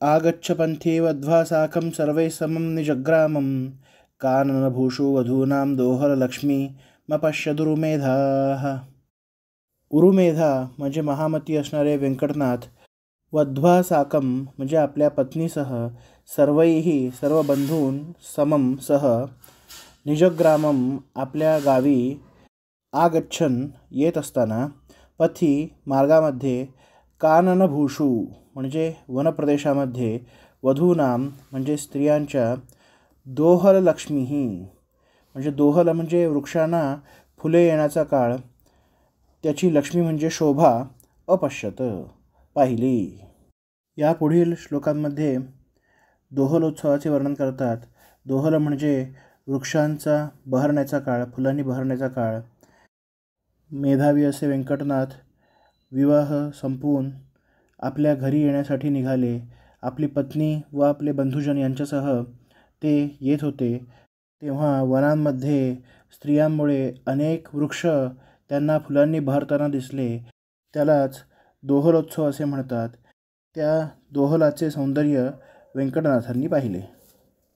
आगच्छ पंथे वध्वा साकं सर्वैः समं निजग्रामं काननभूषो वधूनां दोहलक्ष्मीमपश्यदुरुमेधाः। उरुमेधा म्हणजे महामती असणारे व्यंकटनाथ, वध्वा साकं म्हणजे आपल्या पत्नीसह, सर्वैही सर्व बंधून, समम सह, निजग्रामम आपल्या गावी, आगच्छन येत असताना, पथी म्हणजे काननभूषू म्हणजे वनप्रदेशामध्ये, वधूनाम म्हणजे स्त्रियांच्या, दोहललक्ष्मीही म्हणजे दोहल म्हणजे वृक्षांना फुले येण्याचा काळ, त्याची लक्ष्मी म्हणजे शोभा, अपश्यत पाहिली. या पुढील श्लोकांमध्ये दोहलोत्सवाचे वर्णन करतात. दोहल म्हणजे वृक्षांचा बहरण्याचा काळ, फुलांनी बहरण्याचा काळ. मेधावी असे व्यंकटनाथ विवाह संपवून आपल्या घरी येण्यासाठी निघाले. आपली पत्नी व आपले बंधुजन यांच्यासह ते येत होते. तेव्हा वनांमध्ये स्त्रियांमुळे अनेक वृक्ष त्यांना फुलांनी बहरताना दिसले. त्यालाच दोहलोत्सव असे म्हणतात. त्या दोहलाचे सौंदर्य व्यंकटनाथांनी पाहिले.